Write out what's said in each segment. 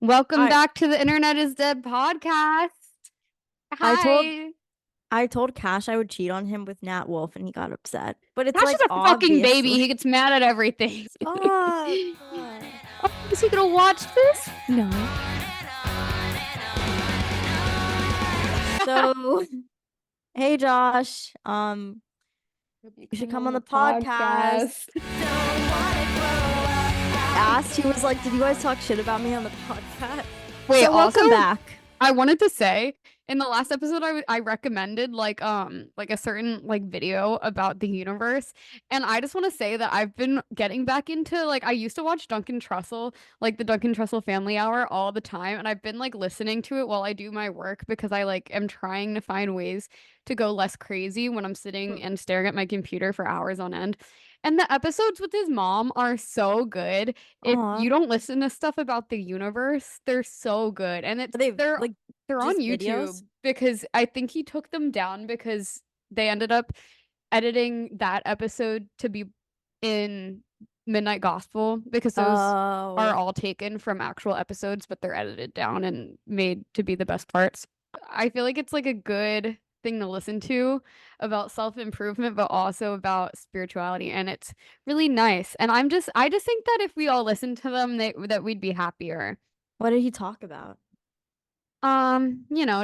Welcome I back to the Internet is Dead podcast. I told Hi. I told Cash I would cheat on him with Nat Wolf and he got upset. But it's Cash is like a fucking baby. obviously He gets mad at everything. stop. Oh, is he gonna watch this? No. So hey Josh, you should come on the podcast. Asked, he was like, "Did you guys talk shit about me on the podcast?" Wait, So also, welcome back. I wanted to say in the last episode I recommended like a certain like video about the universe, and I just want to say that I've been getting back into like I used to watch Duncan Trussell, like the Duncan Trussell Family Hour all the time, and I've been like listening to it while I do my work because I like am trying to find ways to go less crazy when I'm sitting and staring at my computer for hours on end. And the episodes with his mom are so good. If Aw. you don't listen to stuff about the universe, they're so good. And Are they like they're on just YouTube videos? because I think he took them down because they ended up editing that episode to be in Midnight Gospel because those are Oh. all taken from actual episodes, but they're edited down and made to be the best parts. I feel like it's like a good thing to listen to about self-improvement, but also about spirituality, and it's really nice. And I just think that if we all listened to them, that we'd be happier. What did he talk about?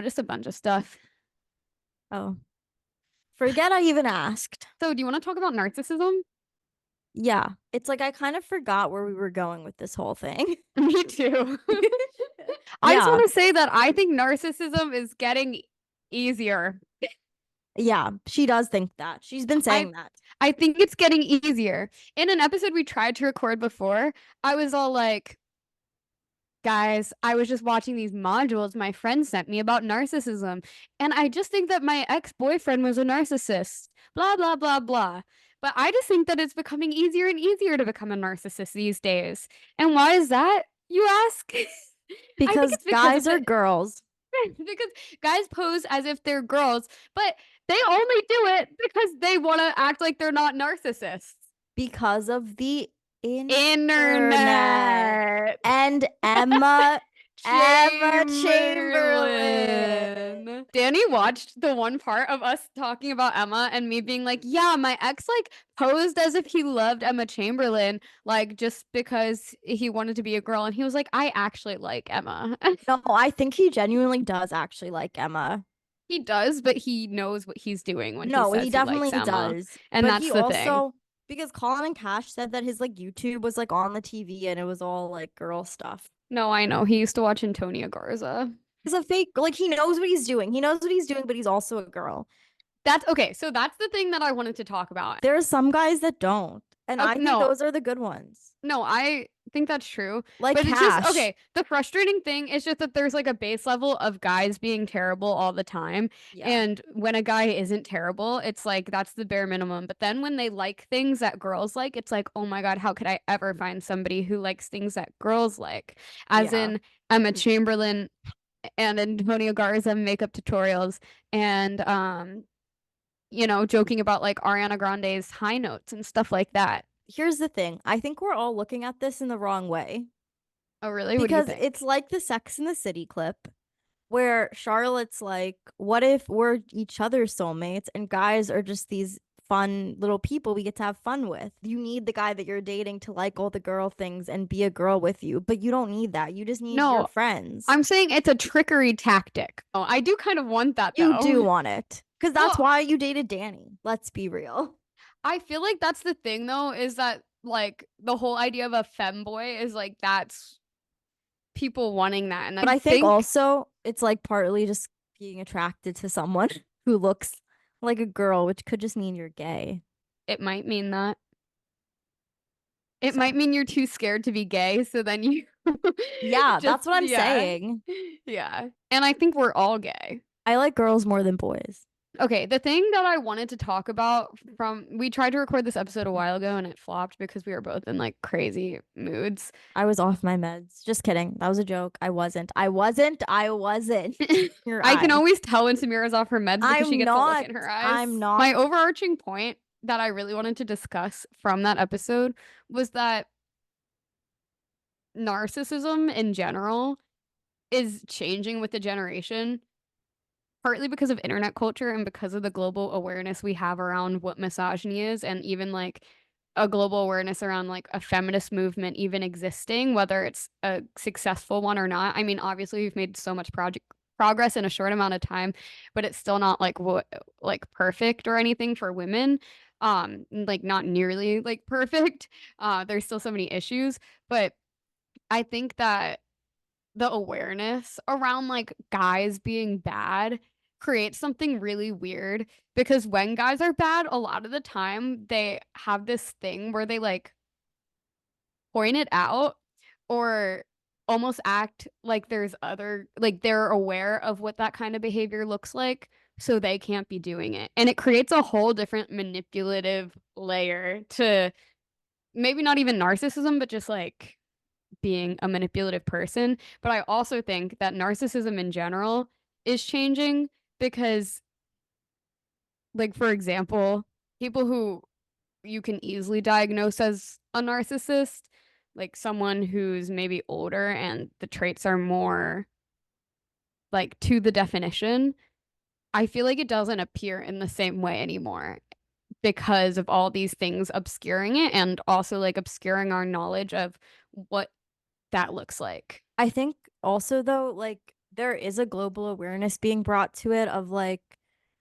Just a bunch of stuff. Oh. Forget I even asked. So, do you want to talk about narcissism? Yeah, it's like I kind of forgot where we were going with this whole thing. Me too. I just Yeah, want to say that I think narcissism is getting easier. yeah, she does think that. She's been I saying that. I think it's getting easier. In an episode we tried to record before, I was all like, guys, I was just watching these modules my friend sent me about narcissism, and I just think that my ex-boyfriend was a narcissist. Blah, blah, blah, blah. But I just think that it's becoming easier and easier to become a narcissist these days. And why is that, you ask? I think Because it's because of guys are the girls. because guys pose as if they're girls, but they only do it because they want to act like they're not narcissists. Because of the internet. Internet. And Emma Chamberlain. Chamberlain. Danny watched the one part of us talking about Emma and me being like, yeah, my ex like posed as if he loved Emma Chamberlain, like just because he wanted to be a girl. And he was like, I actually like Emma. No, I think he genuinely does actually like Emma. He does, but he knows what he's doing when he No, he says he likes definitely Emma. does. And But that's he the thing. also, because Colin and Cash said that his like YouTube was like on the TV and it was all like girl stuff. No, I know. He used to watch Antonia Garza. He's a fake, like he knows what he's doing. He knows what he's doing, but he's also a girl. That's okay. So that's the thing that I wanted to talk about. There are some guys that don't. And I Okay, think no, those are the good ones. no, I think that's true. Like But it's just Cash. okay. The frustrating thing is just that there's like a base level of guys being terrible all the time. Yeah. And when a guy isn't terrible, it's like that's the bare minimum. But then when they like things that girls like, it's like, oh my God, how could I ever find somebody who likes things that girls like? As Yeah. in Emma Chamberlain and Antonio Garza makeup tutorials and joking about like Ariana Grande's high notes and stuff like that. Here's the thing. I think we're all looking at this in the wrong way Oh, really? What do you because think? it's like the Sex in the City clip where Charlotte's like, what if we're each other's soulmates and guys are just these fun little people we get to have fun with? You need the guy that you're dating to like all the girl things and be a girl with you, but you don't need that. You just need your No, friends. I'm saying it's a trickery tactic. Oh, I do kind of want that You do though. want it because that's Well, why you dated Danny. Let's be real. I feel like that's the thing though, is that like the whole idea of a femboy is like that's people wanting that. And But I I think think also it's like partly just being attracted to someone who looks like a girl, which could just mean you're gay. it might mean that. It So, might mean you're too scared to be gay, so then you yeah, just that's what I'm yeah. saying. Yeah. And I think we're all gay. I like girls more than boys. Okay, the thing that I wanted to talk about we tried to record this episode a while ago and it flopped because we were both in like crazy moods. I was off my meds. Just kidding. That was a joke. I wasn't. I wasn't. I wasn't. Your I can eyes. always tell when Samira's off her meds because she I'm gets a look not. in her eyes. I'm not. My overarching point that I really wanted to discuss from that episode was that narcissism in general is changing with the generation, partly because of internet culture and because of the global awareness we have around what misogyny is, and even like a global awareness around like a feminist movement even existing, whether it's a successful one or not. I mean, obviously we've made so much project progress in a short amount of time, but it's still not like what like perfect or anything for women. Like not nearly like perfect. There's still so many issues, but I think that the awareness around like guys being bad creates something really weird, because when guys are bad, a lot of the time they have this thing where they like point it out or almost act like there's other, like they're aware of what that kind of behavior looks like, so they can't be doing it. And it creates a whole different manipulative layer to maybe not even narcissism, but just like being a manipulative person. But I also think that narcissism in general is changing because, like, for example, people who you can easily diagnose as a narcissist, like someone who's maybe older and the traits are more like to the definition, I feel like it doesn't appear in the same way anymore because of all these things obscuring it and also like obscuring our knowledge of what that looks like. I think also though, like there is a global awareness being brought to it of like,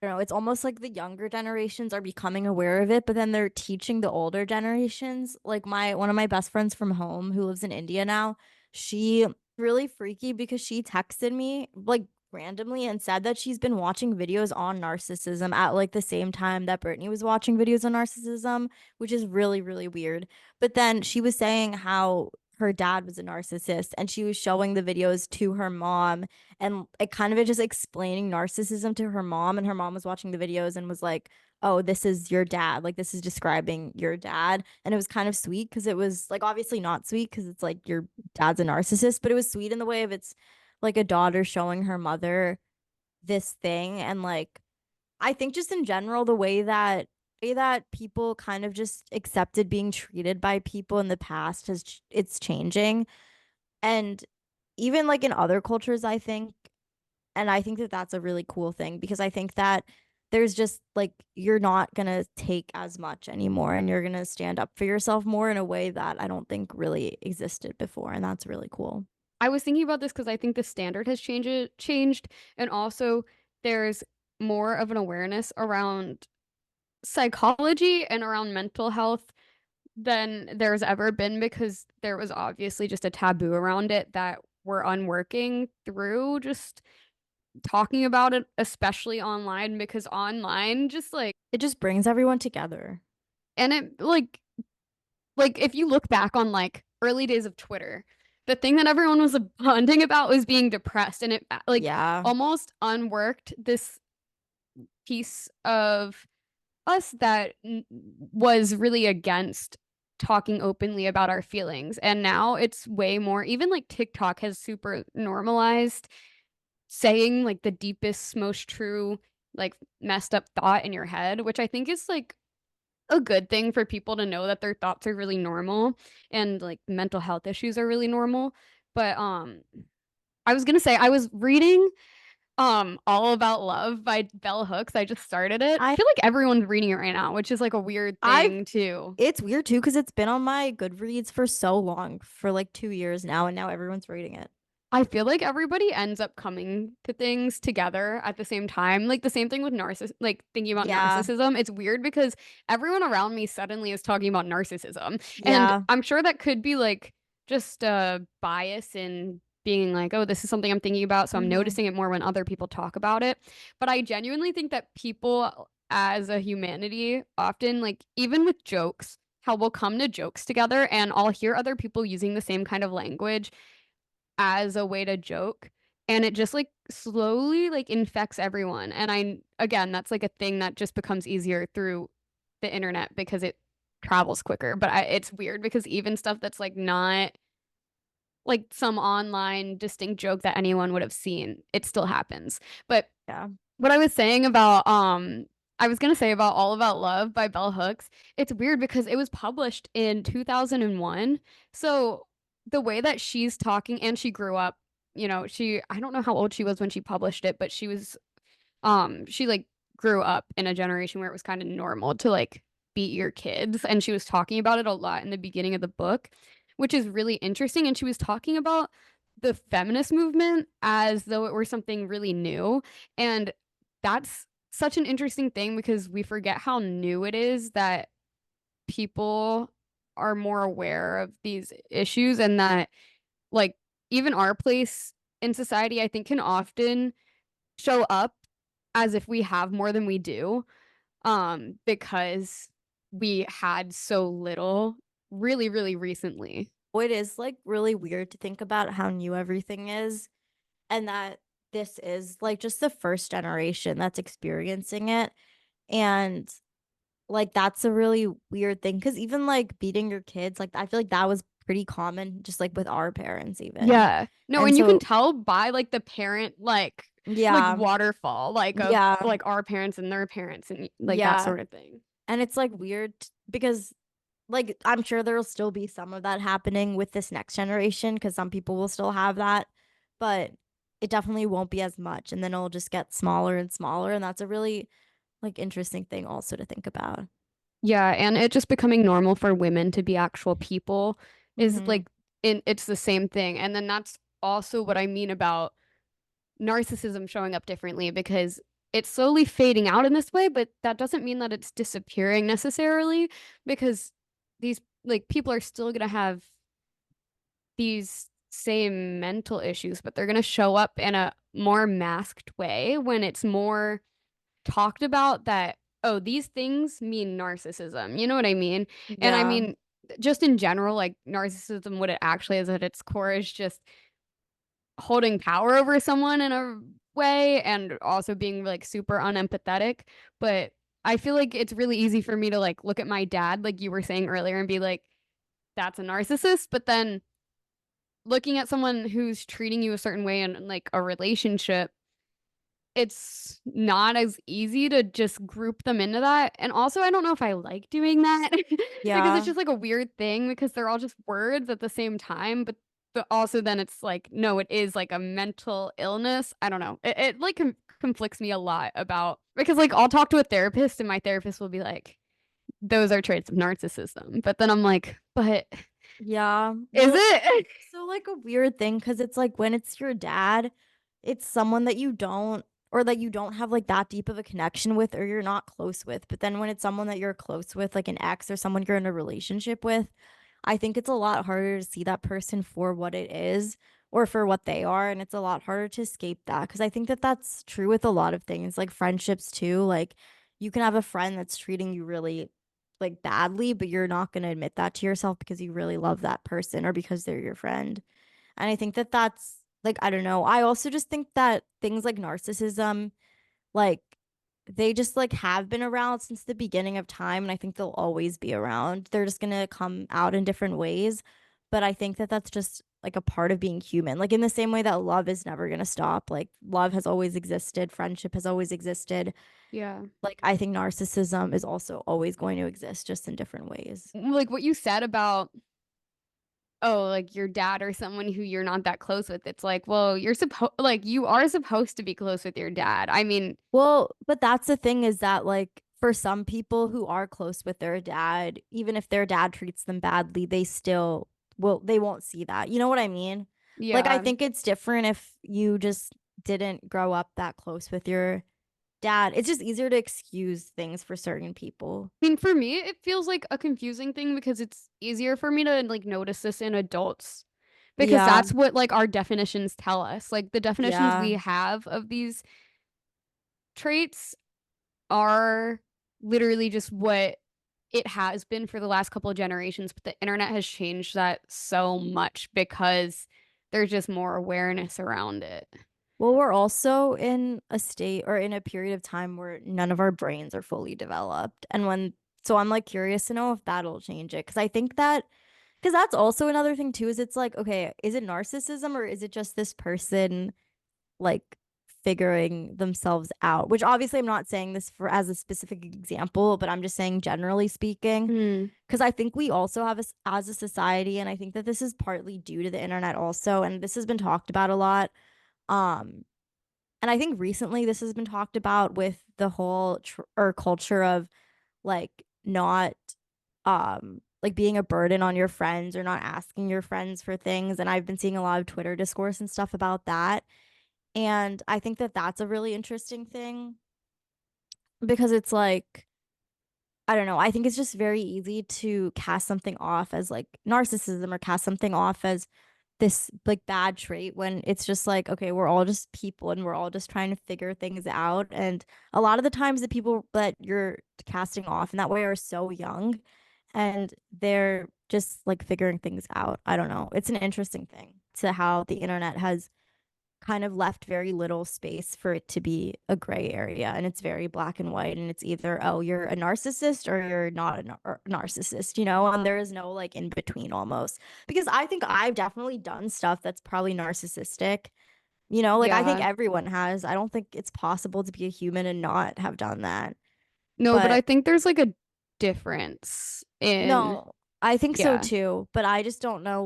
you know, it's almost like the younger generations are becoming aware of it, but then they're teaching the older generations. Like my one of my best friends from home who lives in India now, she really freaky because she texted me like randomly and said that she's been watching videos on narcissism at like the same time that Brittany was watching videos on narcissism, which is really, really weird. But then she was saying how her dad was a narcissist and she was showing the videos to her mom and it kind of just explaining narcissism to her mom, and her mom was watching the videos and was like, oh, this is your dad, like this is describing your dad. And it was kind of sweet because it was like obviously not sweet because it's like your dad's a narcissist, but it was sweet in the way of it's like a daughter showing her mother this thing. And like I think just in general, the way that people kind of just accepted being treated by people in the past it's changing. And even like in other cultures, I think, and I think that that's a really cool thing because I think that there's just like you're not gonna take as much anymore and you're gonna stand up for yourself more in a way that I don't think really existed before, and that's really cool. I was thinking about this because I think the standard has changed, and also there's more of an awareness around psychology and around mental health than there's ever been, because there was obviously just a taboo around it that we're unworking through just talking about it, especially online, because online just like, It just brings everyone together. and it like if you look back on like early days of Twitter, the thing that everyone was bonding about was being depressed, and it like Yeah. almost unworked this piece of us that was really against talking openly about our feelings. And now it's way more, even like TikTok has super normalized saying like the deepest, most true, like messed up thought in your head, which I think is like a good thing for people to know that their thoughts are really normal and like mental health issues are really normal. But I was gonna say I was reading All About Love by Bell Hooks. I just started it. I I feel like everyone's reading it right now, which is like a weird I've thing too. It's weird too because it's been on my Goodreads for so long, for like 2 years now, and now everyone's reading it. I feel like everybody ends up coming to things together at the same time. Like the same thing with like thinking about Yeah. narcissism. It's weird because everyone around me suddenly is talking about narcissism. And Yeah. I'm sure that could be like just a bias in being like, oh, this is something I'm thinking about, so I'm Hmm. noticing it more when other people talk about it. But I genuinely think that people as a humanity often, like even with jokes, how we'll come to jokes together and I'll hear other people using the same kind of language as a way to joke, and it just like slowly like infects everyone. And I, again, that's like a thing that just becomes easier through the internet because it travels quicker. But it's weird because even stuff that's like not like some online distinct joke that anyone would have seen, it still happens. But Yeah. what I was saying about I was gonna say about All About Love by Bell Hooks, it's weird because it was published in 2001. So the way that she's talking, and she grew up I don't know how old she was when she published it, but she like grew up in a generation where it was kind of normal to like beat your kids, and she was talking about it a lot in the beginning of the book, which is really interesting. And she was talking about the feminist movement as though it were something really new, and that's such an interesting thing because we forget how new it is that people are more aware of these issues, and that like even our place in society I think can often show up as if we have more than we do, because we had so little really, really recently. It is like really weird to think about how new everything is, and that this is like just the first generation that's experiencing it. And like that's a really weird thing because even like beating your kids, like I feel like that was pretty common just like with our parents even. Yeah. No, And and you can so tell by like the parent like yeah, waterfall like of yeah, like our parents and their parents and like that yeah. sort of thing. And it's like weird because like I'm sure there'll still be some of that happening with this next generation because some people will still have that, but it definitely won't be as much. And then it'll just get smaller and smaller. And that's a really like interesting thing also to think about. Yeah, and it just becoming normal for women to be actual people is Mm-hmm. like it's the same thing. And then that's also what I mean about narcissism showing up differently because it's slowly fading out in this way, but that doesn't mean that it's disappearing necessarily because these like people are still gonna have these same mental issues, but they're gonna show up in a more masked way when it's more talked about that, oh, these things mean narcissism. You know what I mean? And I Yeah. mean, just in general, like narcissism, what it actually is at its core is just holding power over someone in a way and also being like super unempathetic. But I feel like it's really easy for me to like look at my dad, like you were saying earlier, and be like, that's a narcissist. But then looking at someone who's treating you a certain way in like a relationship, it's not as easy to just group them into that. And also, I don't know if I like doing that because it's Yeah. just like a weird thing because they're all just words at the same time. But also, then it's like, no, it is like a mental illness. I don't know. It like conflicts me a lot about because like I'll talk to a therapist and my therapist will be like, those are traits of narcissism. But then I'm like, but Yeah. is Well, it? so like a weird thing because it's like when it's your dad, it's someone that you don't or that you don't have like that deep of a connection with or you're not close with. But then when it's someone that you're close with, like an ex or someone you're in a relationship with, I think it's a lot harder to see that person for what it is or for what they are. And it's a lot harder to escape that because I think that that's true with a lot of things, like friendships too. Like you can have a friend that's treating you really like badly, but you're not going to admit that to yourself because you really love that person or because they're your friend. And I think that that's like, I don't know. I also just think that things like narcissism, like, they just like have been around since the beginning of time. And I think they'll always be around. They're just going to come out in different ways. But I think that that's just like a part of being human. Like, in the same way that love is never going to stop, like, love has always existed, friendship has always existed. Yeah. Like, I think narcissism is also always going to exist, just in different ways. Like what you said about oh, like your dad or someone who you're not that close with. It's like, well, you are supposed to be close with your dad. I mean, Well, but that's the thing is that, like, for some people who are close with their dad, even if their dad treats them badly, they still they won't see that. You know what I mean? Like, I yeah. think it's different if you just didn't grow up that close with your dad. It's just easier to excuse things for certain people. I mean, for me, it feels like a confusing thing because it's easier for me to like notice this in adults because Yeah, that's what like our definitions tell us. Like the definitions yeah. we have of these traits are literally just what it has been for the last couple of generations, but the internet has changed that so much because there's just more awareness around it. Well, we're also in a state or in a period of time where none of our brains are fully developed. And so I'm like curious to know if that'll change it. Cause I think that, because that's also another thing too, is it's like, okay, is it narcissism or is it just this person like figuring themselves out, which obviously I'm not saying this for as a specific example, but I'm just saying generally speaking, Mm, because I think we also have as a society, and I think that this is partly due to the internet also, and this has been talked about a lot. Um, and I think recently this has been talked about with the whole or culture of like not like being a burden on your friends or not asking your friends for things. And I've been seeing a lot of Twitter discourse and stuff about that. And I think that that's a really interesting thing because it's like, I don't know, I think it's just very easy to cast something off as like narcissism or cast something off as this like bad trait when it's just like, okay, we're all just people and we're all just trying to figure things out. And a lot of the times the people that you're casting off in that way are so young and they're just like figuring things out. I don't know. It's an interesting thing to how the internet has kind of left very little space for it to be a gray area, and it's very black and white, and it's either, oh, you're a narcissist or you're not a narcissist, and there is no like in between almost, because I think I've definitely done stuff that's probably narcissistic, like I think yeah. everyone has. I don't think it's possible to be a human and not have done that. No, but I But think there's like a difference in, no, I think so yeah. too, but I just don't know,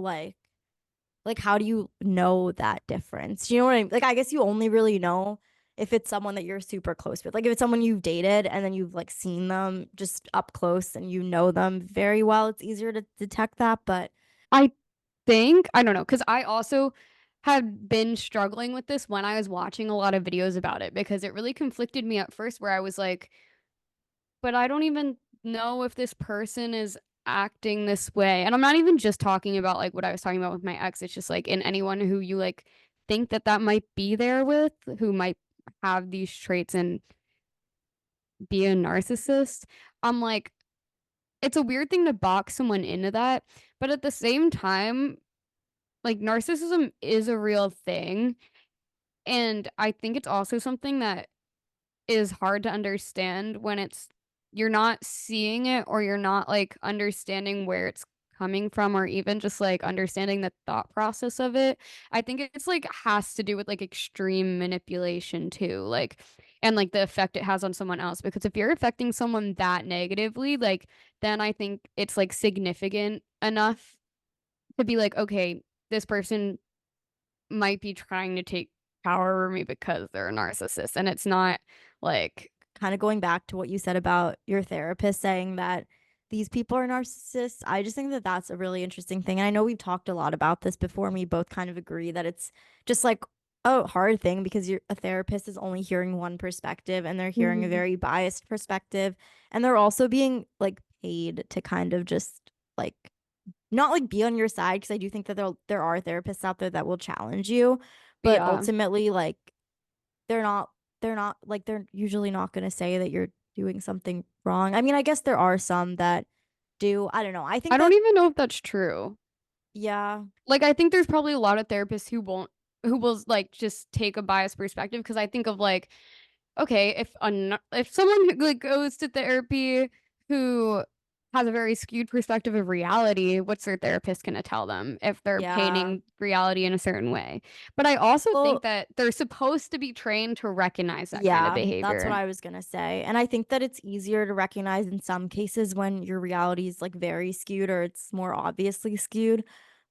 like how do you know that difference? Do you know what I mean? Like I guess you only really know if it's someone that you're super close with. Like if it's someone you've dated and then you've like seen them just up close and you know them very well, it's easier to detect that. But I think, I don't know, because I also had been struggling with this when I was watching a lot of videos about it because it really conflicted me at first where I was like, but I don't even know if this person is acting this way. And I'm not even just talking about like what I was talking about with my ex. It's just like in anyone who you like think that that might be there with, who might have these traits and be a narcissist. I'm like, it's a weird thing to box someone into that. But at the same time, like narcissism is a real thing. And I think it's also something that is hard to understand when it's you're not seeing it or you're not like understanding where it's coming from or even just like understanding the thought process of it. I think it's like has to do with like extreme manipulation too. Like and like the effect it has on someone else because if you're affecting someone that negatively, like then I think it's like significant enough to be like okay, this person might be trying to take power over me because they're a narcissist and it's not like kind of going back to what you said about your therapist saying that these people are narcissists, I just think that that's a really interesting thing. And I know we've talked a lot about this before, and we both kind of agree that it's just like a hard thing because a therapist is only hearing one perspective and they're hearing a mhm, very biased perspective. And they're also being like paid to kind of just like not like be on your side because I do think that there are therapists out there that will challenge you, but yeah. ultimately like they're not like they're usually not going to say that you're doing something wrong. I mean, I guess there are some that do. I don't know. I I think don't that even know if that's true. yeah, Like I think there's probably a lot of therapists who will like just take a biased perspective because I think of like okay, if someone like goes to therapy who has a very skewed perspective of reality, what's their therapist going to tell them if they're yeah. painting reality in a certain way? But I also think Well, that they're supposed to be trained to recognize that kind of yeah, that's what behavior. I was gonna say. And I think that it's easier to recognize in some cases when your reality is like very skewed or it's more obviously skewed.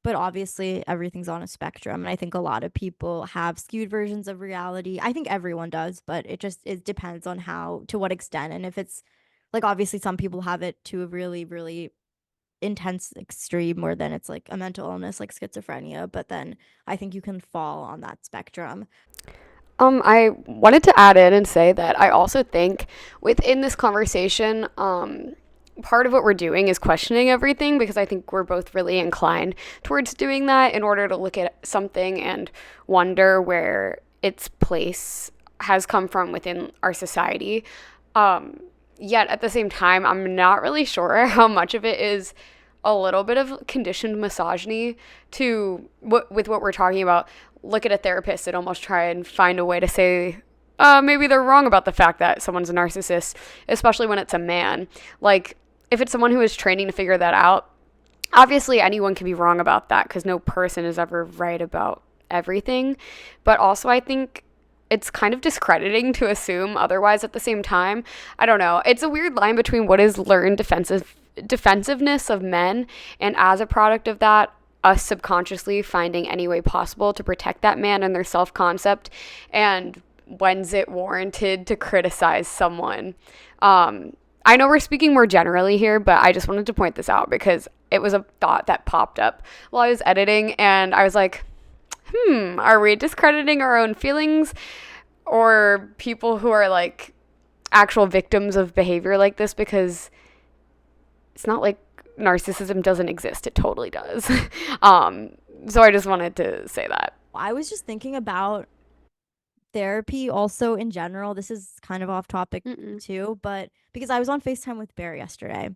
But obviously, everything's on a spectrum. And I think a lot of people have skewed versions of reality. I think everyone does, but it depends on how, to what extent. And if it's like, obviously, some people have it to a really, really intense extreme where then it's like a mental illness like schizophrenia. But then I think you can fall on that spectrum. I wanted to add in and say that I also think within this conversation, part of what we're doing is questioning everything because I think we're both really inclined towards doing that in order to look at something and wonder where its place has come from within our society. Um, Yet at the same time, I'm not really sure how much of it is a little bit of conditioned misogyny to what with what we're talking about. Look at a therapist and almost try and find a way to say, maybe they're wrong about the fact that someone's a narcissist, especially when it's a man. Like, if it's someone who is training to figure that out, obviously anyone can be wrong about that because no person is ever right about everything. But also, I think it's kind of discrediting to assume otherwise at the same time. I don't know. It's a weird line between what is learned defensiveness of men, and as a product of that, us subconsciously finding any way possible to protect that man and their self-concept, and when's it warranted to criticize someone. I know we're speaking more generally here, but I just wanted to point this out because it was a thought that popped up while I was editing, and I was like, are we discrediting our own feelings or people who are like actual victims of behavior like this? Because it's not like narcissism doesn't exist, it totally does. um, so I just wanted to say that. I was just thinking about therapy also in general. This is kind of off topic Mm-mm. too, but because I was on FaceTime with Bear yesterday,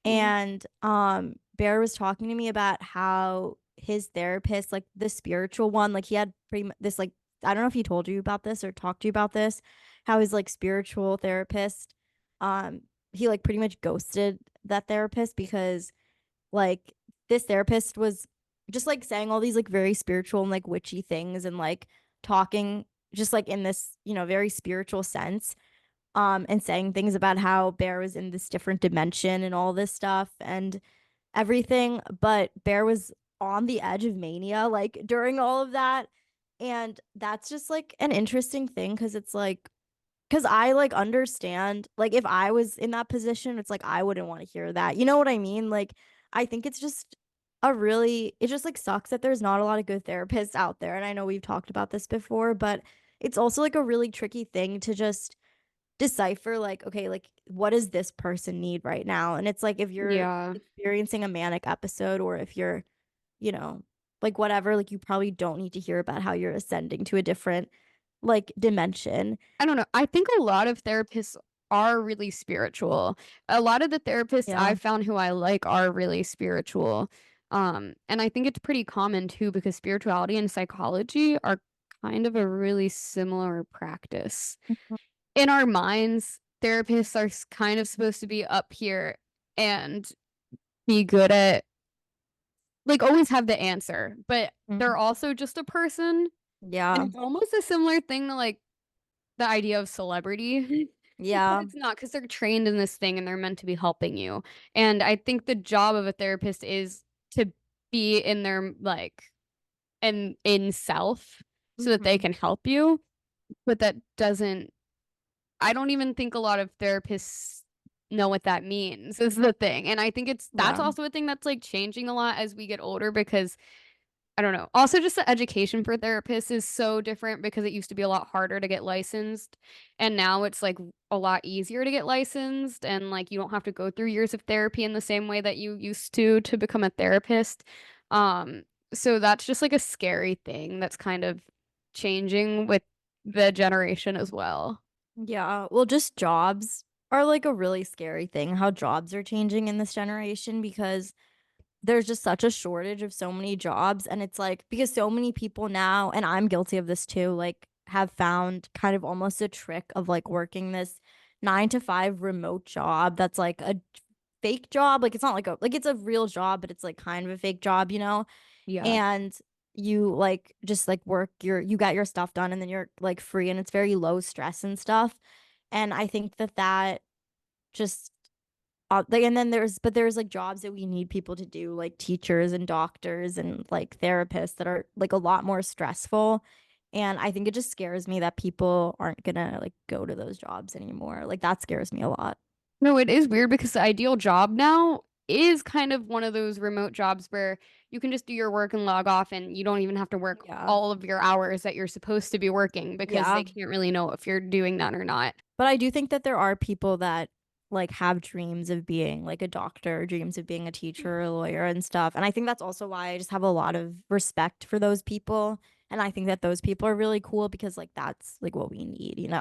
Mm-hmm. and Bear was talking to me about how his therapist, like the spiritual one, like he had pretty much this, like, I don't know if he told you about this or talked to you about this, how his like spiritual therapist, um he like pretty much ghosted that therapist because like this therapist was just like saying all these like very spiritual and like witchy things and like talking just like in this, very spiritual sense, and saying things about how Bear was in this different dimension and all this stuff and everything. But Bear was on the edge of mania like during all of that. And that's just like an interesting thing because it's like, because I like understand, like, if I was in that position, it's like I wouldn't want to hear that. You know what I mean? Like, I think it's just it just like sucks that there's not a lot of good therapists out there. And I know we've talked about this before, but it's also like a really tricky thing to just decipher, like, okay, like, what does this person need right now? And it's like, if you're Yeah. experiencing a manic episode, or if you're, you know, like whatever, like, you probably don't need to hear about how you're ascending to a different like dimension. I don't know. I think a lot of therapists are really spiritual. A lot of the therapists Yeah. I've found who I like are really spiritual. And I think it's pretty common too because spirituality and psychology are kind of a really similar practice. In our minds, therapists are kind of supposed to be up here and be good at like always have the answer, but Mhm. they're also just a person. And Yeah. it's almost a similar thing to like the idea of celebrity. But Yeah. it's not because they're trained in this thing and they're meant to be helping you. And I think the job of a therapist is to be in their like in self so that they Mhm. can help you. But that doesn't, I don't even think a lot of therapists know what that means is the thing. And I think that's Yeah. also a thing that's like changing a lot as we get older because I don't know. Also, just the education for therapists is so different because it used to be a lot harder to get licensed. And now it's like a lot easier to get licensed. And like you don't have to go through years of therapy in the same way that you used to become a therapist. Um, so that's just like a scary thing that's kind of changing with the generation as well. Yeah. Well, just jobs are like a really scary thing, how jobs are changing in this generation, because there's just such a shortage of so many jobs. And it's like, because so many people now, and I'm guilty of this too, like, have found kind of almost a trick of like working this 9 to 5 remote job that's like a fake job. Like, it's not like it's a real job, but it's like kind of a fake job, Yeah. And you like just like you got your stuff done, and then you're like free, and it's very low stress and stuff. And I think that just like, and then there's like jobs that we need people to do, like teachers and doctors and like therapists, that are like a lot more stressful. And I think it just scares me that people aren't gonna like go to those jobs anymore. Like, that scares me a lot. No, it is weird because the ideal job now is kind of one of those remote jobs where you can just do your work and log off and you don't even have to work Yeah. all of your hours that you're supposed to be working because Yeah. they can't really know if you're doing that or not. But I do think that there are people that like have dreams of being like a doctor, dreams of being a teacher or a lawyer and stuff. And I think that's also why I just have a lot of respect for those people. And I think that those people are really cool because like that's like what we need.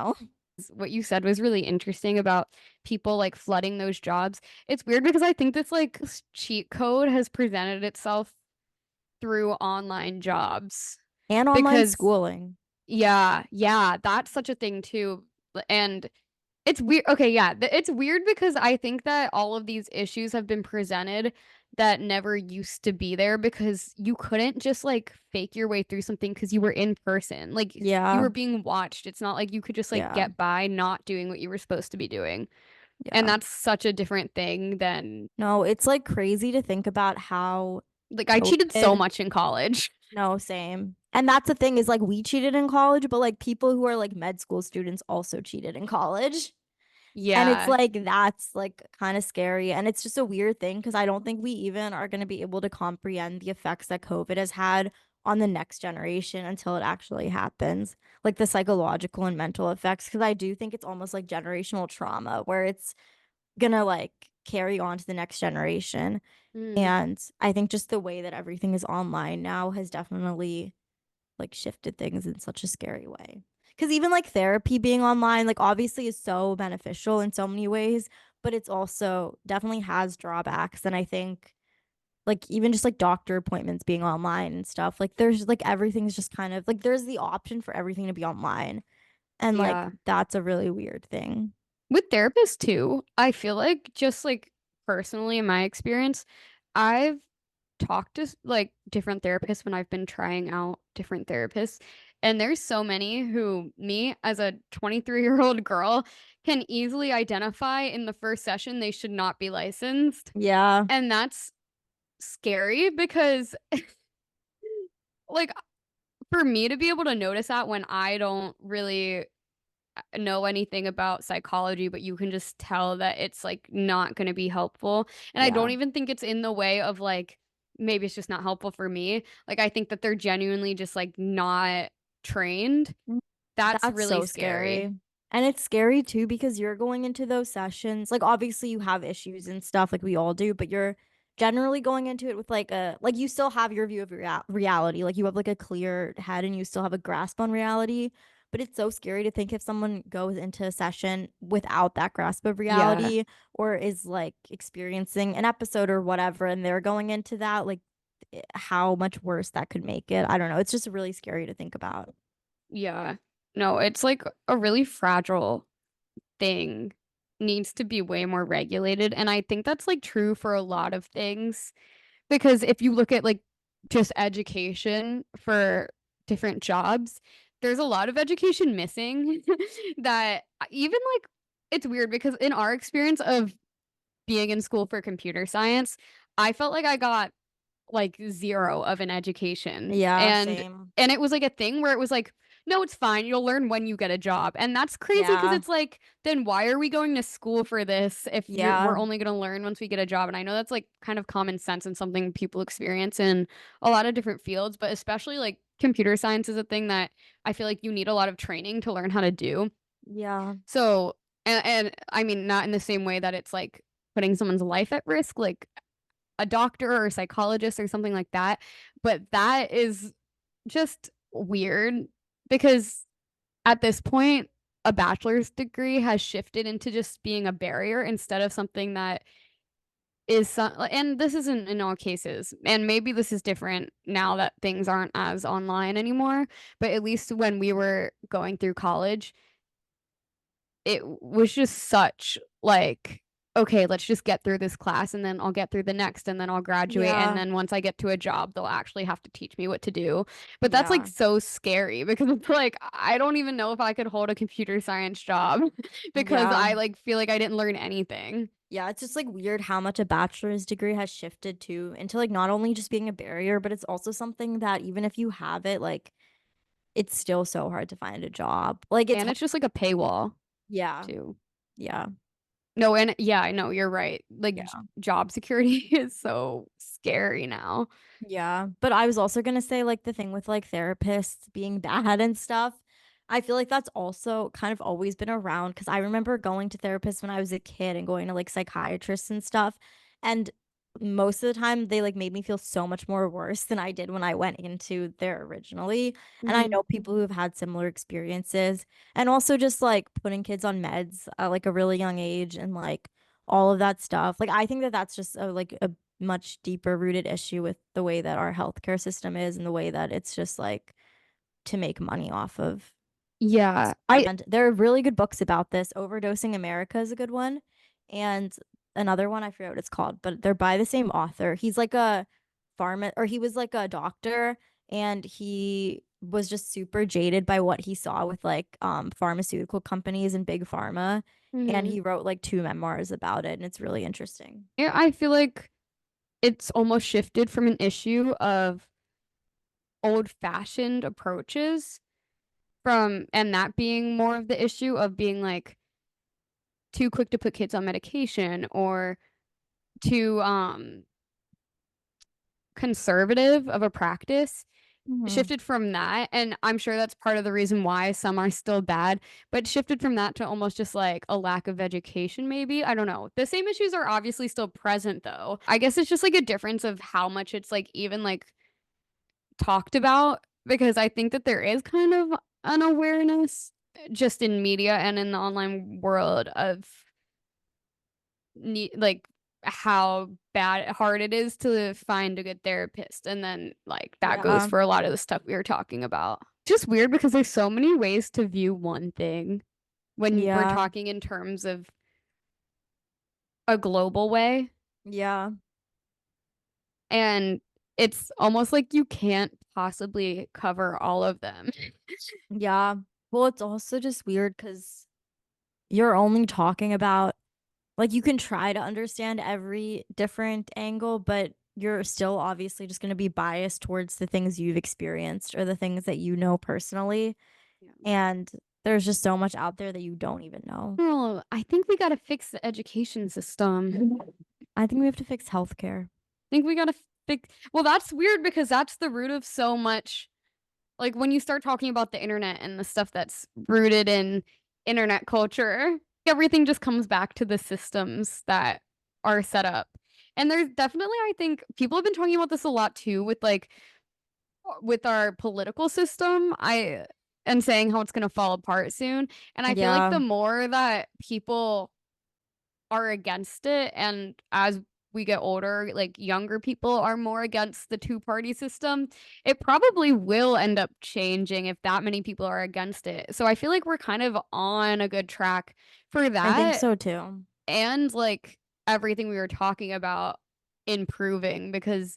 What you said was really interesting about people like flooding those jobs. It's weird because I think this like cheat code has presented itself through online jobs And online because schooling. yeah, that's such a thing too. And it's weird. Okay, yeah. It's weird because I think that all of these issues have been presented that never used to be there because you couldn't just like fake your way through something because you were in person. Like you Yeah. were being watched. It's not like you could just like Yeah. get by not doing what you were supposed to be doing. And Yeah. that's such a different thing than No, it's like crazy to think about how like I cheated so COVID, much in college. no, same. And that's the thing is like we cheated in college, but like people who are like med school students also cheated in college. And it's Yeah. like that's like kind of scary. And it's just a weird thing because I don't think we even are going to be able to comprehend the effects that COVID has had on the next generation until it actually happens. Like the psychological and mental effects. Because I do think it's almost like generational trauma where it's gonna like carry on to the next generation. Mm, And I think just the way that everything is online now has definitely like shifted things in such a scary way. Because even like therapy being online, like obviously is so beneficial in so many ways, but it's also definitely has drawbacks. And I think like even just like doctor appointments being online and stuff, like there's like everything's just kind of like there's the option for everything to be online. And like yeah. that's a really weird thing. With therapists too, I feel like just like personally in my experience, I've talked to like different therapists when I've been trying out different therapists. And there's so many who me as a 23-year-old girl can easily identify in the first session they should not be licensed. Yeah. And that's scary because like for me to be able to notice that when I don't really know anything about psychology, but you can just tell that it's like not going to be helpful. And I Yeah. don't even think it's in the way of like maybe it's just not helpful for me. Like I think that they're genuinely just like not trained. That's That's really so scary. scary. And it's scary too because you're going into those sessions. Like obviously you have issues and stuff like we all do, but you're generally going into it with like a like you still have your view of reality. Like you have like a clear head and you still have a grasp on reality. But it's so scary to think if someone goes into a session without that grasp of Yeah. reality or is like experiencing an episode or whatever and they're going into that like how much worse that could make it. I don't know. It's just really scary to think about. Yeah. No, it's like a really fragile thing. Needs to be way more regulated. And I think that's like true for a lot of things. Because if you look at like just education for different jobs, there's a lot of education missing that even like it's weird because in our experience of being in school for computer science, I felt like I got like zero of an education. Yeah, And same. it was like a thing where it was like, no, it's fine. You'll learn when you get a job. And that's crazy because Yeah. it's like, then why are we going to school for this if Yeah. we're only going to learn once we get a job? And I know that's like kind of common sense and something people experience in a lot of different fields, but especially like computer science is a thing that I feel like you need a lot of training to learn how to do. Yeah. So, and I mean, not in the same way that it's like putting someone's life at risk, like a doctor or a psychologist or something like that. But that is just weird because at this point, a bachelor's degree has shifted into just being a barrier instead of something that is some, and this isn't in all cases, and maybe this is different now that things aren't as online anymore, but at least when we were going through college, it was just such like okay, let's just get through this class and then I'll get through the next and then I'll graduate and Yeah. then once I get to a job they'll actually have to teach me what to do. But that's like Yeah. so scary because it's like I don't even know if I could hold a computer science job because Yeah. I like feel like I didn't learn anything. Yeah. It's just like weird how much a bachelor's degree has shifted to into like not only just being a barrier, but it's also something that even if you have it, like it's still so hard to find a job. Like it's And hard. it's just like a paywall Yeah. too. Yeah. No, and yeah, I know you're right. Like Yeah. job security is so scary now. Yeah, but I was also gonna say like the thing with like therapists being bad and stuff. I feel like that's also kind of always been around because I remember going to therapists when I was a kid and going to like psychiatrists and stuff. And most of the time they like made me feel so much more worse than I did when I went into there originally. And I Mhm. know people who have had similar experiences and also just like putting kids on meds at like a really young age and like all of that stuff. Like I think that that's just like a much deeper rooted issue with the way that our healthcare system is and the way that it's just like to make money off of. Yeah. I And there are really good books about this. Overdosing America is a good one. And another one, I forget what it's called, but they're by the same author. He's like a or he was like a doctor, and he was just super jaded by what he saw with like pharmaceutical companies and big pharma. And Hmm. he wrote like two memoirs about it, and it's really interesting. Yeah, I feel like it's almost shifted from an issue of old-fashioned approaches from and that being more of the issue of being like too quick to put kids on medication or too conservative of a practice Hmm. shifted from that, and I'm sure that's part of the reason why some are still bad, but shifted from that to almost just like a lack of education, maybe. I don't know. The same issues are obviously still present though. I guess it's just like a difference of how much it's like even like talked about, because I think that there is kind of an awareness just in media and in the online world of like how bad hard it is to find a good therapist, and then like that goes Yeah. for a lot of the stuff we were talking about. Just weird because there's so many ways to view one thing when we're Yeah. talking in terms of a global way, Yeah. and it's almost like you can't possibly cover all of them. Yeah. Well, it's also just weird because you're only talking about, like, you can try to understand every different angle, but you're still obviously just going to be biased towards the things you've experienced or the things that you know personally. Yeah. And there's just so much out there that you don't even know. Oh, I think we gotta fix the education system. I think we have to fix healthcare. Think we gotta fix. Well, that's weird because that's the root of so much. Like when you start talking about the internet and the stuff that's rooted in internet culture, everything just comes back to the systems that are set up. And there's definitely, I think, people have been talking about this a lot too with our political system. I and saying how it's going to fall apart soon. And I feel like Yeah. the more that people are against it, and as we get older, like younger people are more against the two-party system, it probably will end up changing if that many people are against it. So I feel like we're kind of on a good track for I think that, so too. and like everything we were talking about improving, because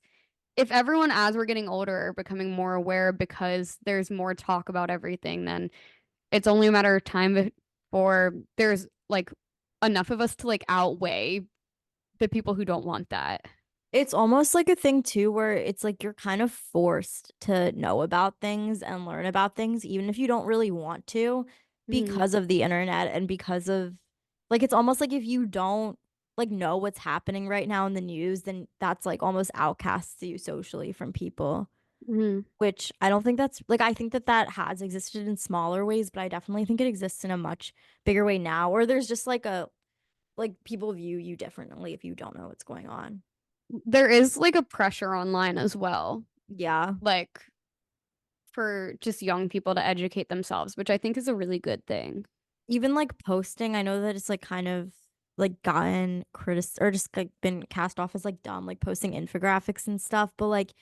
if everyone as we're getting older are becoming more aware because there's more talk about everything, then it's only a matter of time before there's like enough of us to like outweigh the people who don't want that. It's almost like a thing too, where it's like you're kind of forced to know about things and learn about things, even if you don't really want to, Mm, because of the internet and because of, like, it's almost like if you don't like know what's happening right now in the news, then that's like almost outcasts you socially from people, mm, which I don't think that's like, I think that that has existed in smaller ways, but I definitely think it exists in a much bigger way now, or there's just like a, like, people view you differently if you don't know what's going on. there is like a pressure online as well, Yeah. like for just young people to educate themselves, which I think is a really good thing. Even like posting, I know that it's like kind of like gotten or just like been cast off as like dumb, like posting infographics and stuff. But like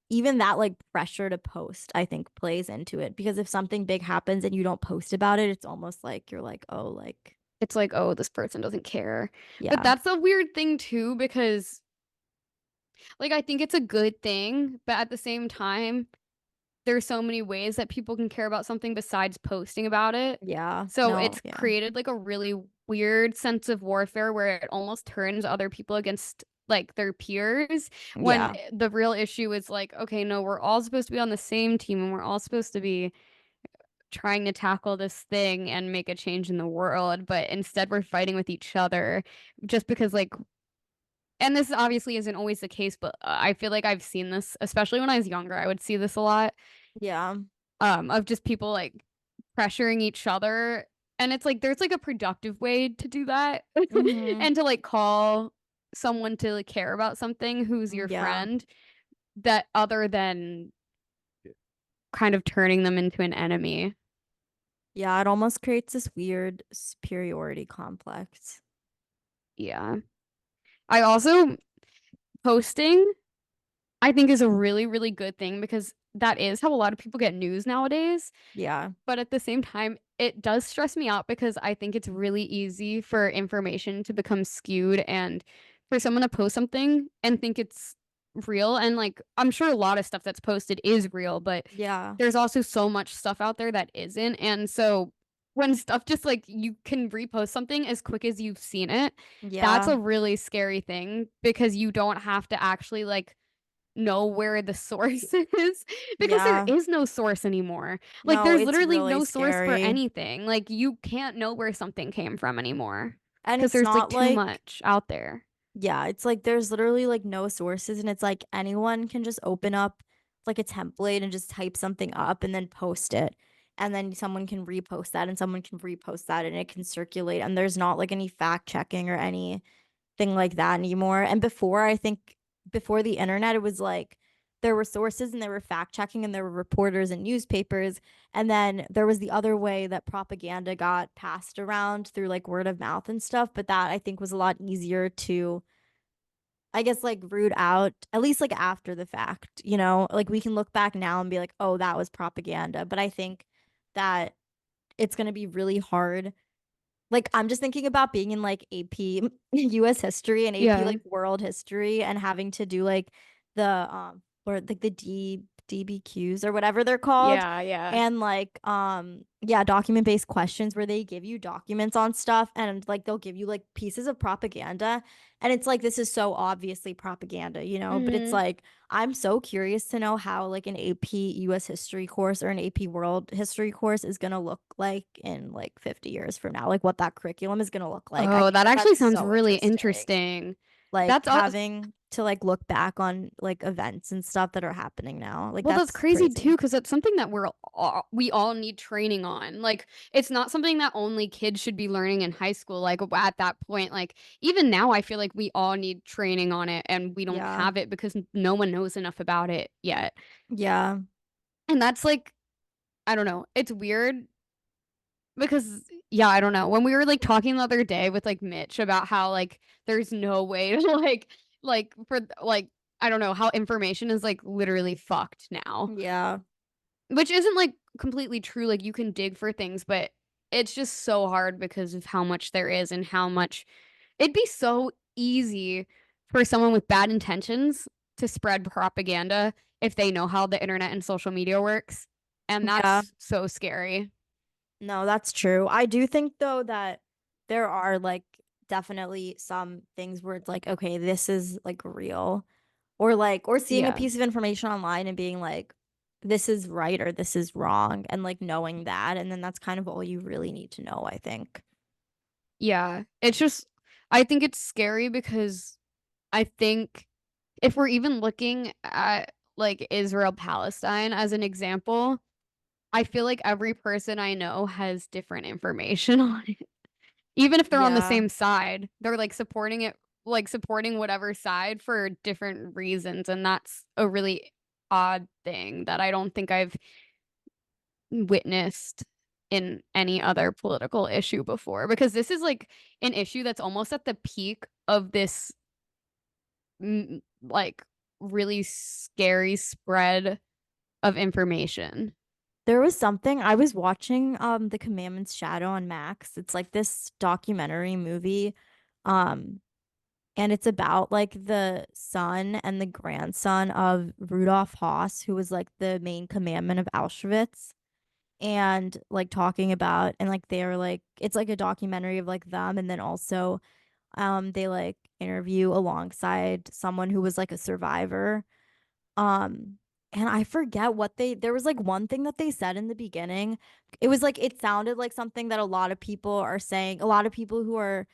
even that like pressure to post, I think plays into it, because if something big happens and you don't post about it, it's almost like you're like, oh, like, It's like, oh, this person doesn't care. But yeah, that's a weird thing too, because like I think it's a good thing, but at the same time, there's so many ways that people can care about something besides posting about it. yeah, So no, it's yeah, created like a really weird sense of warfare where it almost turns other people against like their peers, when yeah. the real issue is like, okay, no, we're all supposed to be on the same team and we're all supposed to be trying to tackle this thing and make a change in the world, but instead we're fighting with each other just because like, and this obviously isn't always the case, but I feel like I've seen this, especially when I was younger. I would see this a lot, Yeah. of just people like pressuring each other. And it's like there's like a productive way to do that Mm-hmm. and to like call someone to like, care about something who's your Yeah. friend, that other than kind of turning them into an enemy. Yeah, it almost creates this weird superiority complex. Yeah. I also posting I think is a really, really good thing because that is how a lot of people get news nowadays. Yeah. But at the same time, it does stress me out because I think it's really easy for information to become skewed and for someone to post something and think it's real. And like, I'm sure a lot of stuff that's posted is real, but Yeah. there's also so much stuff out there that isn't. And so when stuff just like you can repost something as quick as you've seen it, that's Yeah. a really scary thing because you don't have to actually like know where the source is because there Yeah. is no source anymore. Like No, there's it's literally really no source for scary. anything. Like you can't know where something came from anymore And because it's there's like not too like, much out there. yeah, it's like there's literally like no sources, and it's like anyone can just open up like a template and just type something up and then post it. And then someone can repost that and someone can repost that and it can circulate. And there's not like any fact checking or anything like that anymore. And before, I think before the internet, it was like there were sources and there were fact checking and there were reporters and newspapers. And then there was the other way that propaganda got passed around through like word of mouth and stuff. But that I think was a lot easier to, I guess, like root out, at least like after the fact, you know, like we can look back now and be like, oh, that was propaganda. But I think that it's going to be really hard. Like I'm just thinking about being in like AP US history and AP Yeah. like world history and having to do like the or like the DBQs or whatever they're called. Yeah, yeah. And like yeah, document based questions where they give you documents on stuff and like they'll give you like pieces of propaganda and it's like this is so obviously propaganda, you know, but it's Hmm. like I'm so curious to know how like an AP US history course or an AP world history course is going to look like in like 50 years from now, like what that curriculum is going to look like. I Oh, think that that actually that's sounds so really interesting. interesting. Like That's all. having to like look back on like events and stuff that are happening now. Like Well, that's that's crazy too, crazy. because it's something that we all need training on. Like, it's not something that only kids should be learning in high school. Like at that point, like even now, I feel like we all need training on it, and we don't Yeah. have it because no one knows enough about it yet. Yeah. And that's like, I don't know. It's weird because yeah, I don't know. When we were like talking the other day with like Mitch about how like there's no way to like for like I don't know how information is like literally fucked now. Yeah. Which isn't like completely true. Like you can dig for things, but it's just so hard because of how much there is and how much it'd be so easy for someone with bad intentions to spread propaganda if they know how the internet and social media works. And Yeah. that's so scary. No, that's true. I do think though that there are like definitely some things where it's like, okay, this is like real. Or like or seeing a Yeah. piece of information online and being like, this is right or this is wrong, and like knowing that. And then that's kind of all you really need to know, I think. Yeah. It's just I think it's scary because I think if we're even looking at like Israel Palestine as an example, I feel like every person I know has different information on it. Even if they're on the Yeah. same side, they're like supporting it, like supporting whatever side for different reasons. And that's a really odd thing that I don't think I've witnessed in any other political issue before. Because this is like an issue that's almost at the peak of this like really scary spread of information. There was something I was watching The Commandments Shadow on Max. It's like this documentary movie. Um and it's about like the son and the grandson of Rudolf Hoss, who was like the main commandment of Auschwitz. And like talking about and like they're like it's like a documentary of like them and then also they like interview alongside someone who was like a survivor. Um, and I forget what there was like one thing that they said in the beginning. It was like it sounded like something that a lot of people are saying, a lot of people who are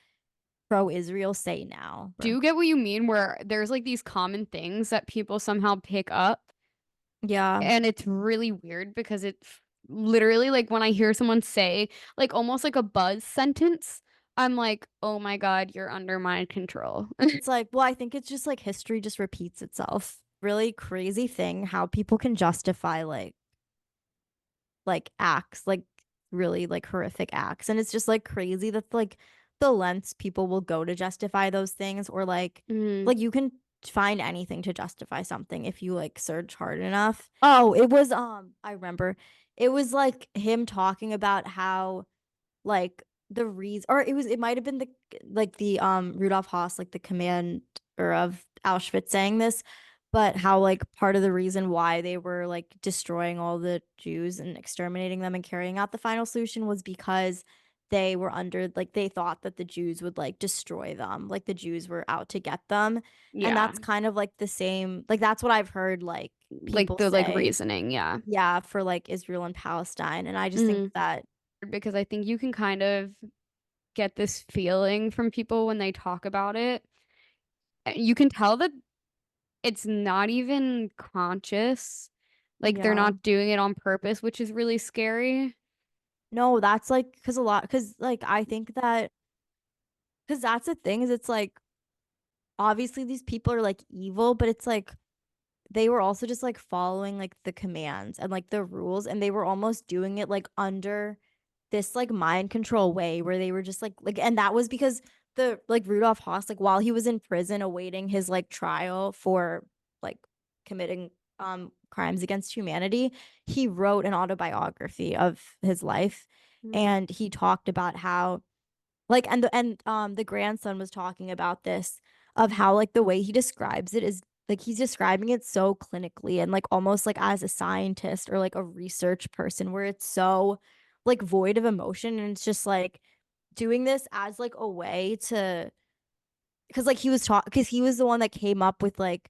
pro-Israel say now. Do you get what you mean? Where there's like these common things that people somehow pick up, Yeah. and it's really weird because it literally like when I hear someone say like almost like a buzz sentence, I'm like, oh my God, you're under my control. It's like, well, I think it's just like history just repeats itself. Really crazy thing how people can justify like acts, like really like horrific acts. And it's just like crazy that like the lengths people will go to justify those things or Mm, like you can find anything to justify something if you like search hard enough. Oh, it was I remember. It was like him talking about how like the reason, or it might have been the Rudolf Haas, like the commander of Auschwitz saying this, but how like part of the reason why they were like destroying all the Jews and exterminating them and carrying out the final solution was because they were under like they thought that the Jews would like destroy them, like the Jews were out to get them. And Yeah. that's kind of like the same, like that's what I've heard like Like people the like say, reasoning, yeah. yeah, for like Israel and Palestine. And I just think Hmm. that, Because I think you can kind of get this feeling from people when they talk about it. You can tell that it's not even conscious. Like they're yeah. not doing it on purpose, which is really scary. No, that's like because like I think that because that's the thing is it's like obviously these people are like evil, but it's like they were also just like following like the commands and like the rules, and they were almost doing it like under this like mind control way where they were just like, and that was because the like Rudolf Haas, like while he was in prison awaiting his like trial for like committing crimes against humanity, he wrote an autobiography of his life, Mm. and he talked about how like the grandson was talking about this, of how like the way he describes it is like he's describing it so clinically and like almost like as a scientist or like a research person, where it's so like void of emotion, and it's just like doing this as like a way to, because like he was taught, because he was the one that came up with like,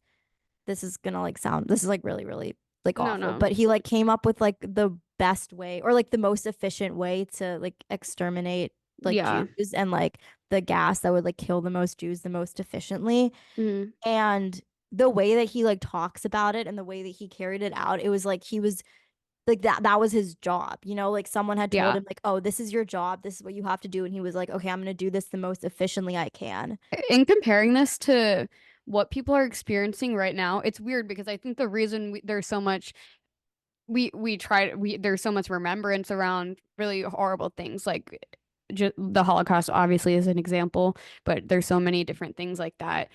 this is gonna like sound, this is like really really like No, awful, no. but he like came up with like the best way or like the most efficient way to like exterminate like Yeah. Jews, and like the gas that would like kill the most Jews the most efficiently. Mm. And the way that he like talks about it and the way that he carried it out, it was like he was like that was his job, you know, like someone had told Yeah. him like, oh, this is your job, this is what you have to do, and he was like, okay, I'm gonna do this the most efficiently I can. In comparing this to what people are experiencing right now, it's weird because I think the reason there's so much we try we there's so much remembrance around really horrible things like the Holocaust obviously is an example, but there's so many different things like that.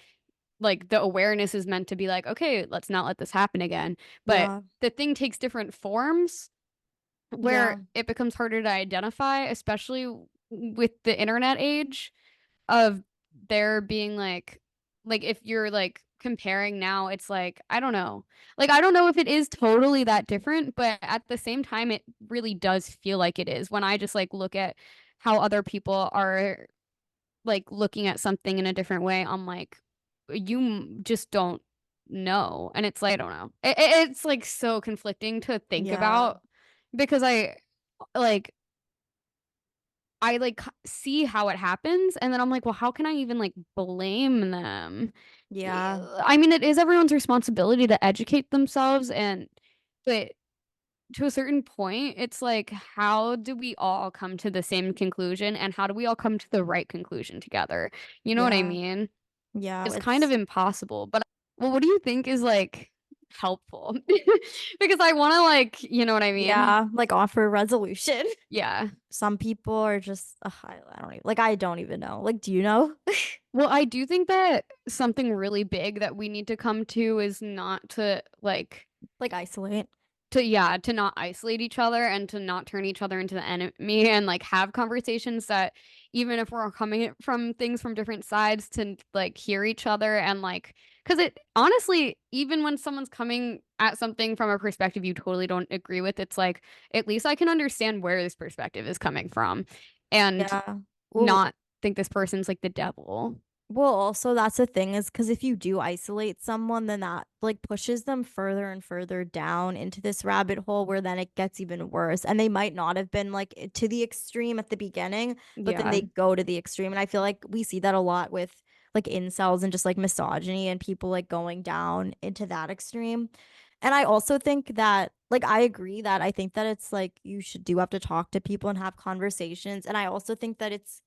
Like the awareness is meant to be like, okay, let's not let this happen again. But Yeah. the thing takes different forms where Yeah. it becomes harder to identify, especially with the internet age of there being like if you're like comparing now, it's like I don't know. Like I don't know if it is totally that different, but at the same time it really does feel like it is when I just like look at how other people are like looking at something in a different way. I'm like just don't know. And it's like I don't know. It's like so conflicting to think Yeah. about because like I like see how it happens and then I'm like, well, how can I even like blame them? Yeah. I mean, it is everyone's responsibility to educate themselves and but to a certain point, it's like how do we all come to the same conclusion and how do we all come to the right conclusion together? You know what I Yeah. mean? Yeah. It's kind of It's impossible. But well, what do you think is like helpful? Because I want to like, you know what I mean? yeah, like offer a resolution. Yeah. Some people are just ugh, I don't even like I don't even know. Like, do you know? Well, I do think that something really big that we need to come to is not to like Like isolate. to not isolate each other and to not turn each other into the enemy and like have conversations that even if we're coming from things from different sides to like hear each other and like because it honestly even when someone's coming at something from a perspective you totally don't agree with it's like at least I can understand where this perspective is coming from and Yeah. Well, not think this person's like the devil. also that's the thing is because if you do isolate someone, then that like pushes them further and further down into this rabbit hole where then it gets even worse. And they might not have been like to the extreme at the beginning, but then Yeah. they go to the extreme. And I feel like we see that a lot with like incels and just like misogyny and people like going down into that extreme. And I also think that like I agree that I think that it's like you should do have to talk to people and have conversations. And I also think that it's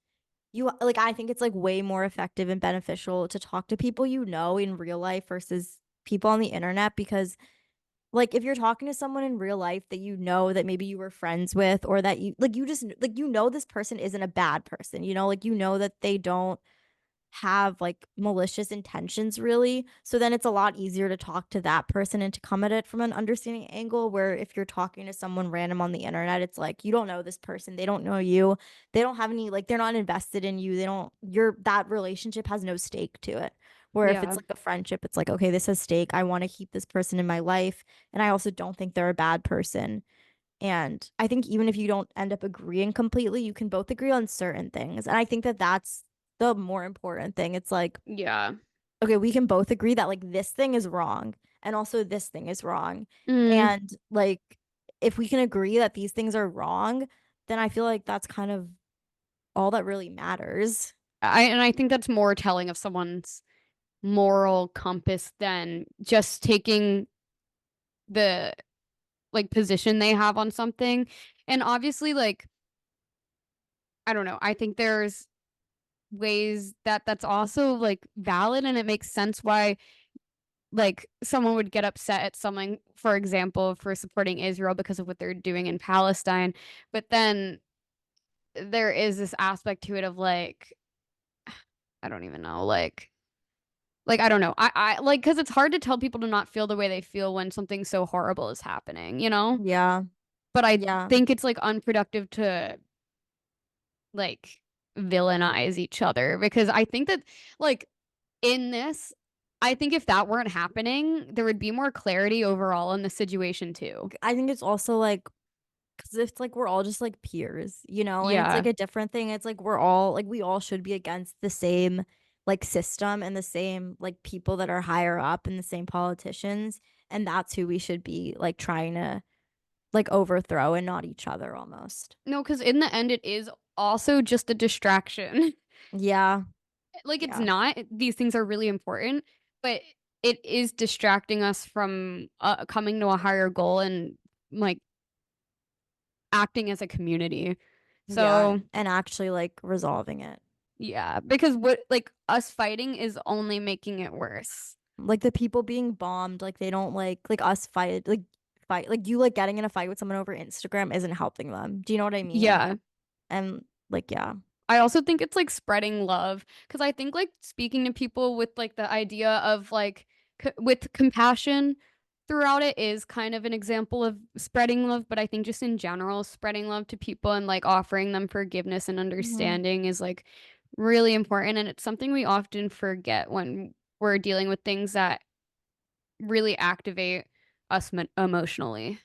you like I think it's like way more effective and beneficial to talk to people you know in real life versus people on the internet, because like if you're talking to someone in real life that you know that maybe you were friends with, or that you like you just like you know this person isn't a bad person, you know, like you know that they don't have like malicious intentions really. So then it's a lot easier to talk to that person and to come at it from an understanding angle, where if you're talking to someone random on the internet, it's like you don't know this person, they don't know you, they don't have any, like they're not invested in you, they don't, your that relationship has no stake to it. Where if it's Yeah. like a friendship, it's like, okay, this has stake, I want to keep this person in my life, and I also don't think they're a bad person. And I think even if you don't end up agreeing completely, you can both agree on certain things. And I think that that's the more important thing. It's like, Yeah. okay, we can both agree that like this thing is wrong and also this thing is wrong. Mm. And like, if we can agree that these things are wrong, then I feel like that's kind of all that really matters. I think that's more telling of someone's moral compass than just taking the like position they have on something. And obviously, like, I don't know. I think there's ways that that's also like valid and it makes sense why like someone would get upset at someone, for example, for supporting Israel because of what they're doing in Palestine. But then there is this aspect to it of like, I don't even know, like I don't know. I like because it's hard to tell people to not feel the way they feel when something so horrible is happening, you know? Yeah. But I Yeah. think it's like unproductive to like villainize each other because I think that like in this, I think if that weren't happening, there would be more clarity overall in the situation too. I think it's also like, because it's like we're all just like peers, you know, and it's Yeah. like a different thing. It's like we're all like, we all should be against the same like system and the same like people that are higher up and the same politicians. And that's who we should be like trying to like overthrow, and not each other almost. No, because in the end, it is also just a distraction. Yeah. Like it's Yeah. not, these things are really important, but it is distracting us from coming to a higher goal and like acting as a community. Yeah. So, And actually like resolving it. yeah, because what like us fighting is only making it worse. Like the people being bombed, like they don't like us fight like you like getting in a fight with someone over Instagram isn't helping them. Do you know what I mean? Yeah. And like, yeah. I also think it's like spreading love because I think like speaking to people with like the idea of like with compassion throughout it is kind of an example of spreading love, but I think just in general, spreading love to people and like offering them forgiveness and Mhm. understanding is like really important. And it's something we often forget when we're dealing with things that really activate us emotionally,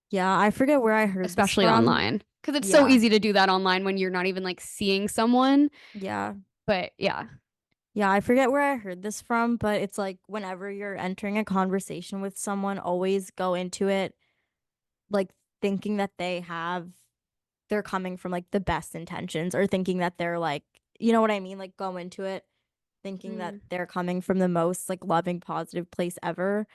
Yeah, I forget where I heard this especially from. online. Because it's so Yeah. easy to do that online when you're not even like seeing someone. Yeah. But yeah. Yeah, I forget where I heard this from, but it's like whenever you're entering a conversation with someone, always go into it like thinking that they're coming from like the best intentions, or thinking that they're like, you know what I mean? Like go into it thinking that Mm. they're coming from the most like loving, positive place ever.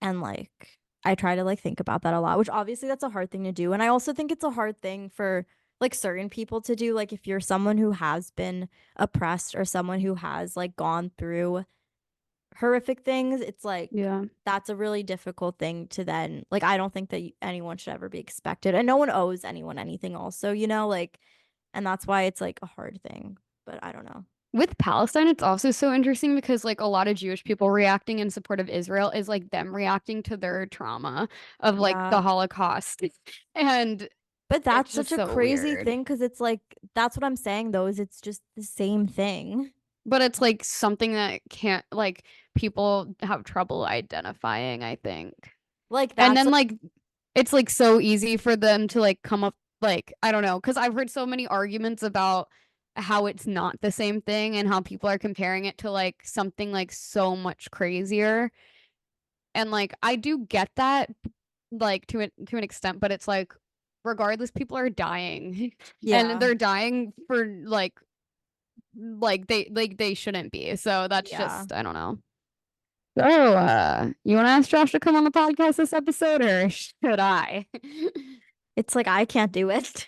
And like I try to like think about that a lot, which obviously that's a hard thing to do. And I also think it's a hard thing for like certain people to do. Like if you're someone who has been oppressed, or someone who has like gone through horrific things, it's like Yeah. that's a really difficult thing to then like, I don't think that anyone should ever be expected, and no one owes anyone anything also, you know, like, and that's why it's like a hard thing, but I don't know. With Palestine, it's also so interesting because like a lot of Jewish people reacting in support of Israel is like them reacting to their trauma of like Yeah, the Holocaust. And but it's that's just such a so crazy weird. thing, because it's like that's what I'm saying though, is it's just the same thing. But it's like something that can't like people have trouble identifying, I think. Like And that's then like, like it's like so easy for them to like come up like I don't know, because I've heard so many arguments about how it's not the same thing and how people are comparing it to like something like so much crazier. And like I do get that like to an extent, but it's like regardless, people are dying. And yeah, they're dying for like they shouldn't be. So that's yeah. just I don't know. So, you want to ask Josh to come on the podcast this episode, or should I? It's like I can't do it.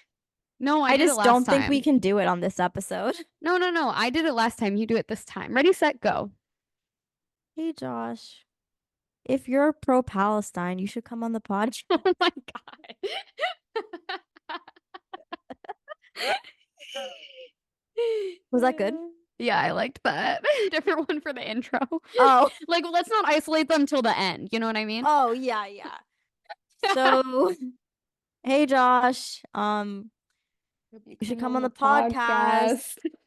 No, I I did it just last don't think we time. can do it on this episode. No, no, no. I did it last time. You do it this time. Ready, set, go. Hey Josh, if you're pro Palestine, you should come on the podcast. Oh my God. Was that good? Yeah, I liked that. Different one for the intro. Oh, Like, let's not isolate them till the end. You know what I mean? oh yeah, yeah. So, hey Josh, Hope you you should come come on on the the podcast. podcast.